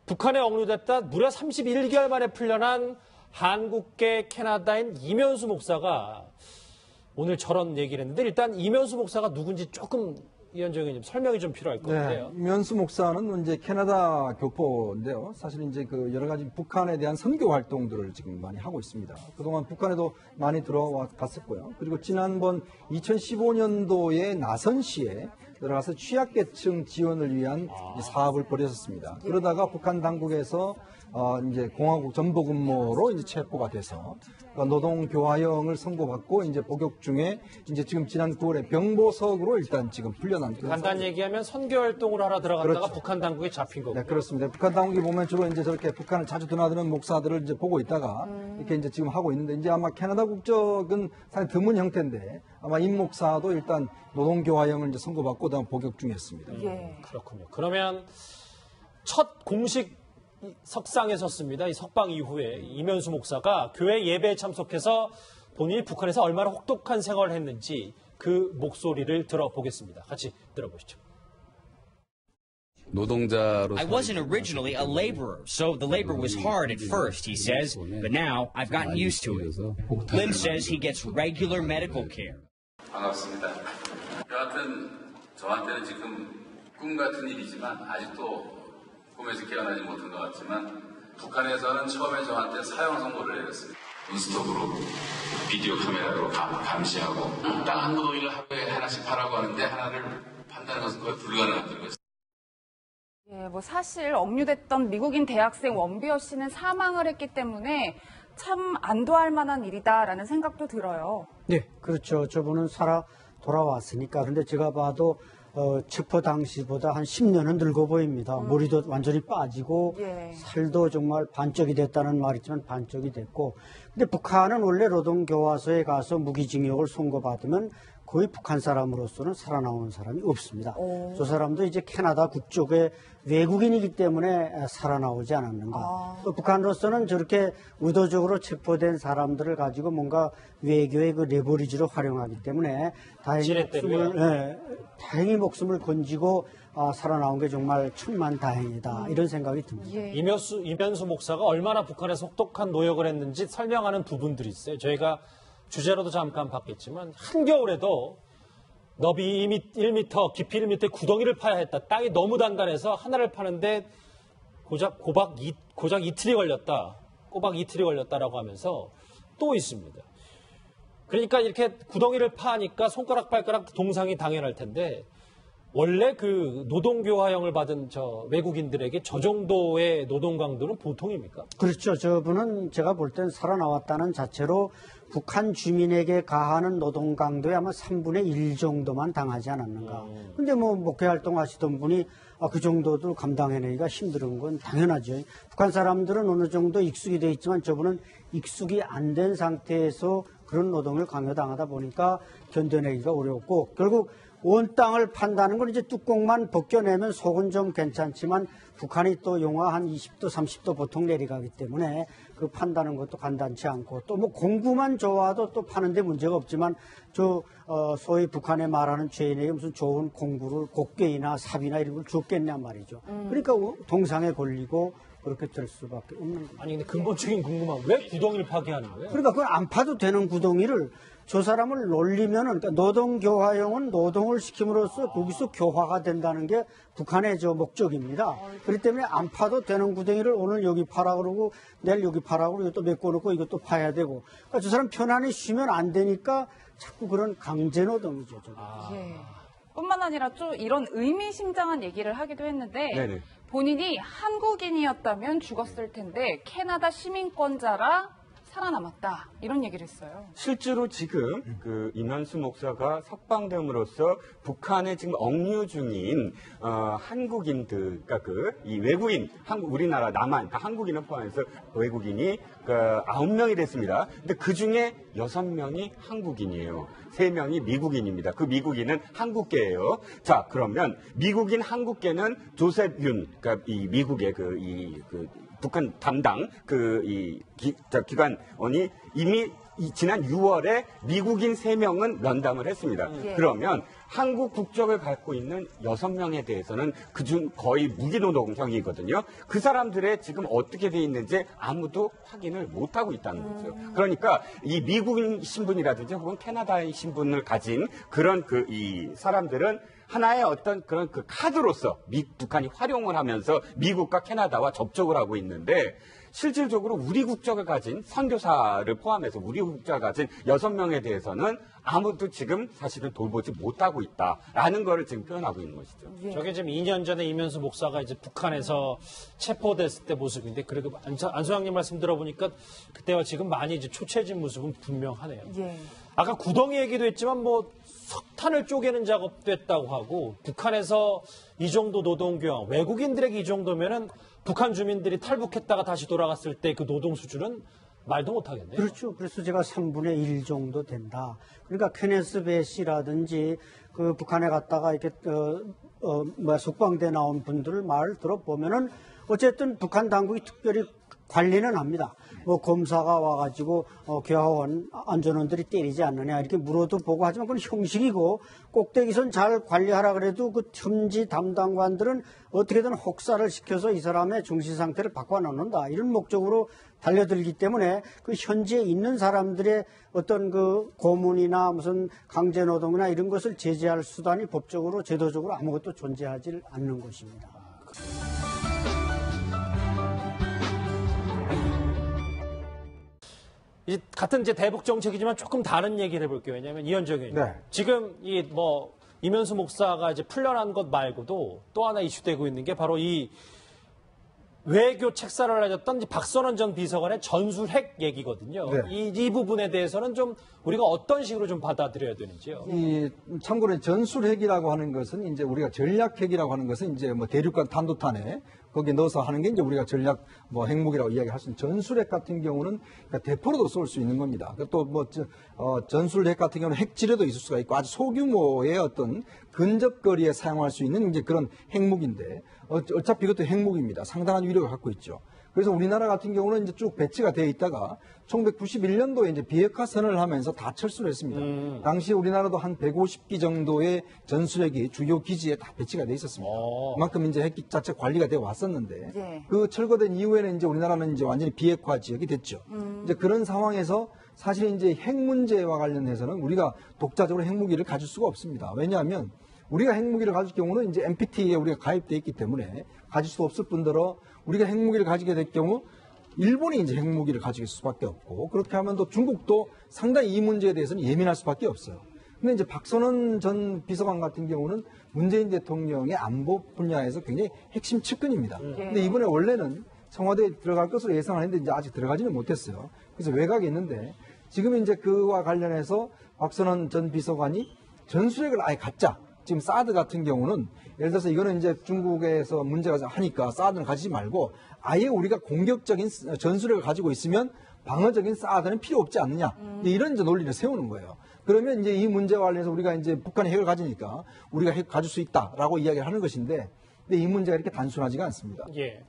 북한에 억류됐다 무려 31개월 만에 풀려난 한국계 캐나다인 이면수 목사가 오늘 저런 얘기를 했는데 일단 이면수 목사가 누군지 조금 이현정 의원님 설명이 좀 필요할 것 같아요. 이면수 목사는 이제 캐나다 교포인데요. 사실 이제 그 여러 가지 북한에 대한 선교 활동들을 지금 많이 하고 있습니다. 그동안 북한에도 많이 들어와 봤었고요. 그리고 지난번 2015년도에 나선시에 들어가서 취약계층 지원을 위한 사업을 벌였었습니다. 그러다가 북한 당국에서 이제 공화국 전보근무로 이제 체포가 돼서 노동교화형을 선고받고 이제 복역 중에 이제 지금 지난 9월에 병보석으로 일단 지금 풀려난 간단히 얘기하면 선교 활동을 하러 들어갔다가 그렇죠. 북한 당국에 잡힌 거고. 네, 그렇습니다. 북한 당국이 보면 주로 이제 저렇게 북한을 자주 드나드는 목사들을 이제 보고 있다가 이렇게 이제 지금 하고 있는데 이제 아마 캐나다 국적은 사실 드문 형태인데 아마 임 목사도 일단 노동교화형을 이제 선고받고 그다음 복역 중이었습니다. 예. 그렇군요. 그러면 첫 공식 석상에 섰습니다. 이 석방 이후에 이면수 목사가 교회 예배에 참석해서 본인이 북한에서 얼마나 혹독한 생활을 했는지 그 목소리를 들어보겠습니다. 같이 들어보시죠. I wasn't originally a laborer, so the labor was hard at first, he says, but now I've gotten used to it. Lim says he gets regular medical care. 반갑습니다. 여하튼 저한테는 지금 꿈 같은 일이지만 아직도 꿈에서 깨어나지 못한 것 같지만 북한에서는 처음에 저한테 사형 선고를 내렸습니다. 논스톱으로 비디오 카메라로 감시하고 딱 한 무더기를 하루에 하나씩 파라고 하는데 하나를 판다는 것은 거의 불가능하다는 것입니다. 예, 뭐 사실 억류됐던 미국인 대학생 원비어 씨는 사망을 했기 때문에 참 안도할 만한 일이다라는 생각도 들어요. 네, 그렇죠. 저분은 살아 돌아왔으니까. 그런데 제가 봐도 체포 당시보다 한 10년은 늙어 보입니다. 머리도 완전히 빠지고 예. 살도 정말 반쪽이 됐다는 말이지만 반쪽이 됐고. 근데 북한은 원래 노동교화소에 가서 무기징역을 선고받으면 거의 북한 사람으로서는 살아나오는 사람이 없습니다. 저 사람도 이제 캐나다 국적의 외국인이기 때문에 살아나오지 않았는가. 또 북한으로서는 저렇게 의도적으로 체포된 사람들을 가지고 뭔가 외교의 그 레버리지로 활용하기 때문에 다행히 목숨을 건지고 살아나온 게 정말 천만다행이다 이런 생각이 듭니다. 예. 이면수 목사가 얼마나 북한에서 혹독한 노역을 했는지 설명하는 부분들이 있어요. 저희가 주제로도 잠깐 봤겠지만 한겨울에도 너비 1m, 깊이 1m 구덩이를 파야 했다. 땅이 너무 단단해서 하나를 파는데 고작 이틀이 걸렸다. 꼬박 이틀이 걸렸다라고 하면서 또 있습니다. 그러니까 이렇게 구덩이를 파니까 손가락 발가락 동상이 당연할 텐데 원래 그 노동교화형을 받은 저 외국인들에게 저 정도의 노동 강도는 보통입니까? 그렇죠. 저분은 제가 볼 땐 살아나왔다는 자체로 북한 주민에게 가하는 노동 강도의 아마 3분의 1 정도만 당하지 않았는가. 근데 뭐 목회 활동하시던 분이 그 정도도 감당해내기가 힘든 건 당연하죠. 북한 사람들은 어느 정도 익숙이 돼 있지만 저분은 익숙이 안 된 상태에서 그런 노동을 강요당하다 보니까 견뎌내기가 어려웠고 결국 온 땅을 판다는 건 이제 뚜껑만 벗겨내면 속은 좀 괜찮지만 북한이 또 영하 한 20도, 30도 보통 내려가기 때문에 그 판다는 것도 간단치 않고 또 뭐 공구만 좋아도 또 파는데 문제가 없지만 소위 북한에 말하는 죄인에게 무슨 좋은 공구를 곡괭이나 삽이나 이런 걸 줬겠냐 말이죠. 그러니까 동상에 걸리고 그렇게 될 수밖에 없는 거예요. 아니 근데 근본적인 궁금한 왜 구덩이를 파게 하는 거예요? 그러니까 그걸 안 파도 되는 구덩이를 저 사람을 놀리면은 그러니까 노동교화형은 노동을 시킴으로써 거기서 교화가 된다는 게 북한의 저 목적입니다. 그렇기 때문에 안 파도 되는 구덩이를 오늘 여기 파라 그러고 내일 여기 파라 그러고 이것도 메꿔놓고 이것도 파야 되고 그러니까 저 사람 편안히 쉬면 안 되니까 자꾸 그런 강제 노동이죠. 예. 뿐만 아니라 좀 이런 의미심장한 얘기를 하기도 했는데 네네. 본인이 한국인이었다면 죽었을 텐데 캐나다 시민권자라 살아남았다 이런 얘기를 했어요. 실제로 지금 그 이면수 목사가 석방됨으로써 북한에 지금 억류 중인 한국인들, 그러니까 이 외국인, 우리나라 남한, 그러니까 한국인을 포함해서 외국인이 9명이 됐습니다. 근데 그 중에 6명이 한국인이에요. 3명이 미국인입니다. 그 미국인은 한국계예요. 자, 그러면 미국인 한국계는 조셉 윤, 그러니까 이 미국의 북한 담당 기관원이 이미 지난 6월에 미국인 3명은 면담을 했습니다. 예. 그러면 한국 국적을 갖고 있는 6명에 대해서는 그중 거의 무기노동형이거든요. 그 사람들의 지금 어떻게 돼 있는지 아무도 확인을 못하고 있다는 거죠. 그러니까 이 미국인 신분이라든지 혹은 캐나다의 신분을 가진 그런 이 사람들은 하나의 어떤 그런 그 카드로서 북한이 활용을 하면서 미국과 캐나다와 접촉을 하고 있는데 실질적으로 우리 국적을 가진 선교사를 포함해서 우리 국적을 가진 6명에 대해서는 아무도 지금 사실은 돌보지 못하고 있다라는 거를 지금 표현하고 있는 것이죠. 예. 저게 지금 2년 전에 이면수 목사가 이제 북한에서 체포됐을 때 모습인데, 그리고 안소장님 말씀 들어보니까 그때와 지금 많이 이제 초췌해진 모습은 분명하네요. 예. 아까 구덩이 얘기도 했지만 뭐 석탄을 쪼개는 작업도 했다고 하고, 북한에서 이 정도 노동교양, 외국인들에게 이 정도면은 북한 주민들이 탈북했다가 다시 돌아갔을 때 그 노동 수준은 말도 못하겠네요. 그렇죠. 그래서 제가 3분의 1 정도 된다. 그러니까 케네스 베시라든지 그 북한에 갔다가 이렇게 숙방대 나온 분들 말 들어보면은 어쨌든 북한 당국이 특별히 관리는 합니다. 뭐 검사가 와가지고 교화원 안전원들이 때리지 않느냐 이렇게 물어도 보고, 하지만 그건 형식이고, 꼭대기선 잘 관리하라 그래도 그 첨지 담당관들은 어떻게든 혹사를 시켜서 이 사람의 중시 상태를 바꿔놓는다, 이런 목적으로 달려들기 때문에 그 현지에 있는 사람들의 어떤 그 고문이나 무슨 강제노동이나 이런 것을 제재할 수단이 법적으로 제도적으로 아무것도 존재하지 않는 것입니다. 이제 같은 이제 대북 정책이지만 조금 다른 얘기를 해볼게요. 왜냐하면 이현정 의원님, 네. 지금 이면수 목사가 이제 풀려난 것 말고도 또 하나 이슈되고 있는 게 바로 이 외교 책사를 알려졌던 박선원 전 비서관의 전술핵 얘기거든요. 네. 이 부분에 대해서는 좀 우리가 어떤 식으로 좀 받아들여야 되는지요? 참고로 전술핵이라고 하는 것은 이제 우리가 전략핵이라고 하는 것은 이제 뭐 대륙간 탄도탄에 거기에 넣어서 하는 게 이제 우리가 전략 핵무기라고 이야기할 수 있는, 전술핵 같은 경우는 그러니까 대포로도 쏠 수 있는 겁니다. 또 전술핵 같은 경우는 핵지뢰도 있을 수가 있고 아주 소규모의 어떤 근접거리에 사용할 수 있는 이제 그런 핵무기인데, 어차피 이것도 핵무기입니다. 상당한 위력을 갖고 있죠. 그래서 우리나라 같은 경우는 이제 쭉 배치가 되어 있다가 1991년도에 이제 비핵화 선언을 하면서 다 철수를 했습니다. 당시 우리나라도 한 150기 정도의 전술핵이 주요 기지에 다 배치가 돼 있었습니다. 그만큼 이제 핵 자체 관리가 되어 왔었는데, 예. 그 철거된 이후에는 이제 우리나라는 이제 완전히 비핵화 지역이 됐죠. 이제 그런 상황에서 사실 이제 핵 문제와 관련해서는 우리가 독자적으로 핵무기를 가질 수가 없습니다. 왜냐하면 우리가 핵무기를 가질 경우는 이제 NPT에 우리가 가입돼 있기 때문에 가질 수 없을 뿐더러, 우리가 핵무기를 가지게 될 경우 일본이 이제 핵무기를 가질 수밖에 없고, 그렇게 하면 또 중국도 상당히 이 문제에 대해서는 예민할 수밖에 없어요. 근데 이제 박선원 전 비서관 같은 경우는 문재인 대통령의 안보 분야에서 굉장히 핵심 측근입니다. 근데 이번에 원래는 청와대에 들어갈 것으로 예상을 했는데 이제 아직 들어가지는 못했어요. 그래서 외곽에 있는데, 지금 이제 그와 관련해서 박선원 전 비서관이 전술핵을 아예 갖자. 지금 사드 같은 경우는 예를 들어서 이거는 이제 중국에서 문제가 하니까 사드는 가지지 말고 아예 우리가 공격적인 전술핵을 가지고 있으면 방어적인 사드는 필요 없지 않느냐. 이런 이제 논리를 세우는 거예요. 그러면 이제 이 문제와 관련해서 우리가 이제 북한이 핵을 가지니까 우리가 핵 가질 수 있다라고 이야기를 하는 것인데, 근데 이 문제가 이렇게 단순하지가 않습니다. 예.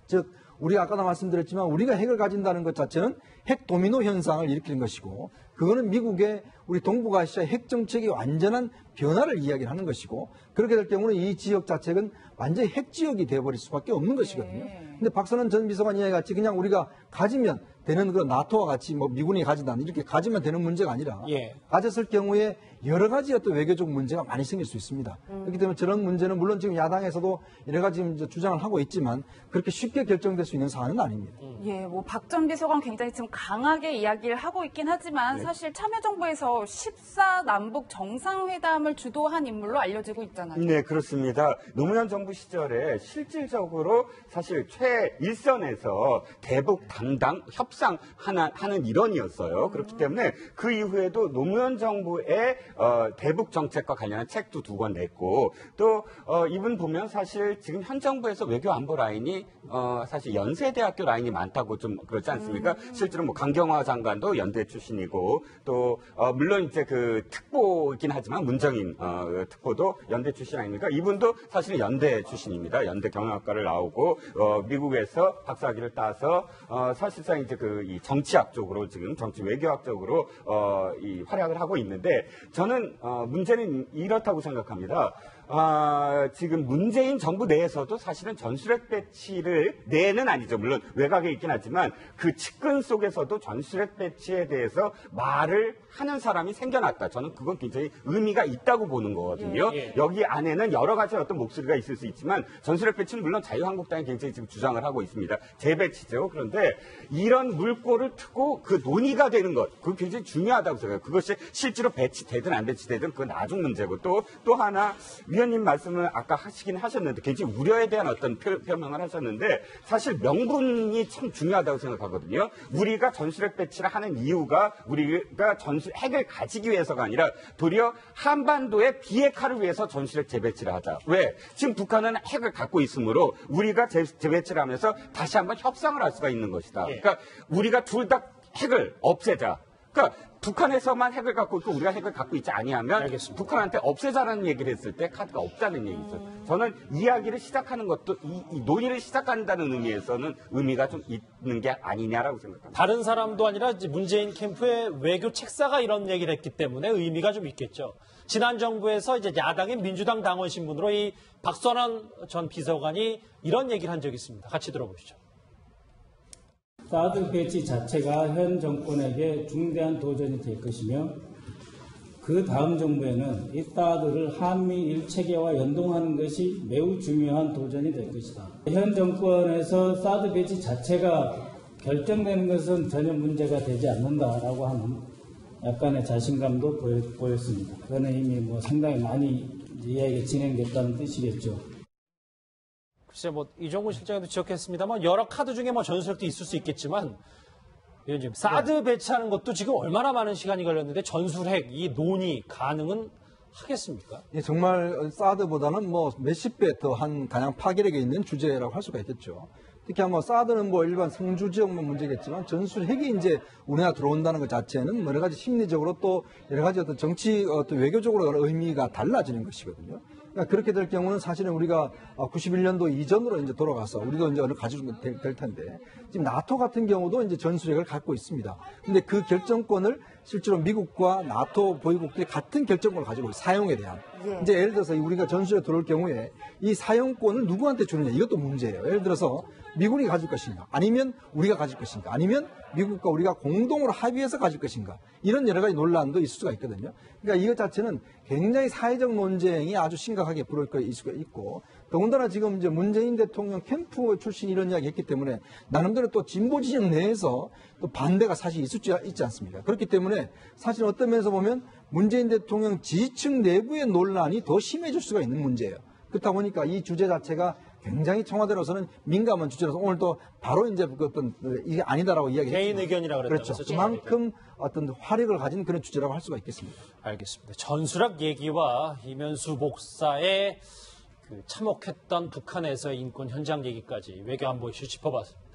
즉, 우리가 아까도 말씀드렸지만 우리가 핵을 가진다는 것 자체는 핵 도미노 현상을 일으키는 것이고, 그거는 미국의 우리 동북아시아 핵 정책의 완전한 변화를 이야기를 하는 것이고, 그렇게 될 경우는 이 지역 자체는 완전히 핵 지역이 되어버릴 수밖에 없는 것이거든요. 근데 박선원 전 비서관 이야기 같이 그냥 우리가 가지면 되는 그런 나토와 같이 뭐 미군이 가진다는 이렇게 가지면 되는 문제가 아니라, 예. 가졌을 경우에 여러 가지 어떤 외교적 문제가 많이 생길 수 있습니다. 그렇기 때문에 저런 문제는 물론 지금 야당에서도 여러 가지 이제 주장을 하고 있지만 그렇게 쉽게 결정될 수 있는 사안은 아닙니다. 예, 뭐 박 전 비서관 굉장히 지금 강하게 이야기를 하고 있긴 하지만 사실 참여정부에서 14 남북 정상회담을 주도한 인물로 알려지고 있잖아요. 네, 그렇습니다. 노무현 정부 시절에 실질적으로 사실 최일선에서 대북 담당 협상하는 일원이었어요. 그렇기 때문에 그 이후에도 노무현 정부의 대북 정책과 관련한 책도 2권 냈고, 또 이분 보면 사실 지금 현 정부에서 외교 안보 라인이 사실 연세대학교 라인이 많다고 좀 그렇지 않습니까? 실제로 뭐 강경화 장관도 연대 출신이고 또 물론 이제 그 특보이긴 하지만 문정인 특보도 연대 출신 아닙니까? 이분도 사실은 연대 출신입니다. 연대 경영학과를 나오고 미국에서 박사학위를 따서 사실상 이제 그 이 정치학 쪽으로 지금 정치 외교학 쪽으로 이 활약을 하고 있는데 저는 문제는 이렇다고 생각합니다. 지금 문재인 정부 내에서도 사실은 전술핵 배치를 내는 아니죠. 물론 외곽에 있긴 하지만 그 측근 속에서도 전술핵 배치에 대해서 말을 하는 사람이 생겨났다. 저는 그건 굉장히 의미가 있다고 보는 거거든요. 여기 안에는 여러 가지 어떤 목소리가 있을 수 있지만 전술핵 배치는 물론 자유한국당이 굉장히 지금 주장을 하고 있습니다. 재배치죠. 그런데 이런 물꼬를 트고 그 논의가 되는 것, 그거 굉장히 중요하다고 생각해요. 그것이 실제로 배치되든 안 배치되든 그건 나중 문제고 또 하나 위원님 말씀을 아까 하시긴 하셨는데 굉장히 우려에 대한 어떤 표명을 하셨는데 사실 명분이 참 중요하다고 생각하거든요. 우리가 전술핵 배치를 하는 이유가 우리가 핵을 가지기 위해서가 아니라 도리어 한반도의 비핵화를 위해서 전술핵 재배치를 하자. 왜? 지금 북한은 핵을 갖고 있으므로 우리가 재배치를 하면서 다시 한번 협상을 할 수가 있는 것이다. 그러니까 우리가 둘 다 핵을 없애자. 그러니까 북한에서만 핵을 갖고 있고 우리가 핵을 갖고 있지 아니하면 알겠습니다. 북한한테 없애자라는 얘기를 했을 때 카드가 없다는 얘기죠. 저는 이야기를 시작하는 것도 이 논의를 시작한다는 의미에서는 의미가 좀 있는 게 아니냐라고 생각합니다. 다른 사람도 아니라 이제 문재인 캠프의 외교 책사가 이런 얘기를 했기 때문에 의미가 좀 있겠죠. 지난 정부에서 이제 야당의 민주당 당원 신분으로 이 박선원 전 비서관이 이런 얘기를 한 적이 있습니다. 같이 들어보시죠. 사드 배치 자체가 현 정권에게 중대한 도전이 될 것이며 그 다음 정부에는 이 사드를 한미일 체계와 연동하는 것이 매우 중요한 도전이 될 것이다. 현 정권에서 사드 배치 자체가 결정되는 것은 전혀 문제가 되지 않는다라고 하는 약간의 자신감도 보였습니다. 그거는 이미 뭐 상당히 많이 이야기가 진행됐다는 뜻이겠죠. 글쎄 뭐 이종구 실장도 지적했습니다만 여러 카드 중에 뭐 전술핵도 있을 수 있겠지만 지금 사드 배치하는 것도 지금 얼마나 많은 시간이 걸렸는데 전술핵 이 논의 가능은 하겠습니까? 예, 정말 사드보다는 뭐 몇십 배 더 한 가량 파괴력이 있는 주제라고 할 수가 있겠죠. 특히 뭐 사드는 뭐 일반 성주 지역만 문제겠지만 전술핵이 이제 우리나라 들어온다는 것 자체는 여러 가지 심리적으로 또 여러 가지 어떤 정치 어떤 외교적으로 의미가 달라지는 것이거든요. 그러니까 그렇게 될 경우는 사실은 우리가 91년도 이전으로 이제 돌아가서 우리도 이제 어느 가지고 될 텐데 지금 나토 같은 경우도 이제 전술핵을 갖고 있습니다. 근데 그 결정권을 실제로 미국과 나토 보유국들이 같은 결정권을 가지고 사용에 대한 이제 예를 들어서 우리가 전술핵 들어올 경우에 이 사용권을 누구한테 주느냐 이것도 문제예요. 예를 들어서 미군이 가질 것인가 아니면 우리가 가질 것인가 아니면 미국과 우리가 공동으로 합의해서 가질 것인가 이런 여러 가지 논란도 있을 수가 있거든요. 그러니까 이것 자체는 굉장히 사회적 논쟁이 아주 심각하게 불을 수가 있고 더군다나 지금 이제 문재인 대통령 캠프 출신 이런 이야기 했기 때문에 나름대로 또 진보 진영 내에서 또 반대가 사실 있지 않습니까? 그렇기 때문에 사실 어떤 면에서 보면 문재인 대통령 지지층 내부의 논란이 더 심해질 수가 있는 문제예요. 그렇다 보니까 이 주제 자체가 굉장히 청와대로서는 민감한 주제라서 오늘 또 바로 이제 그 어떤 이게 아니다라고 이야기했죠. 개인 의견이라고 그랬다고 그렇죠. 그만큼 어떤 화력을 가진 그런 주제라고 할 수가 있겠습니다. 알겠습니다. 전술핵 얘기와 이면수 목사의 그 참혹했던 북한에서의 인권 현장 얘기까지 외교안보 이슈 짚어봤습니다.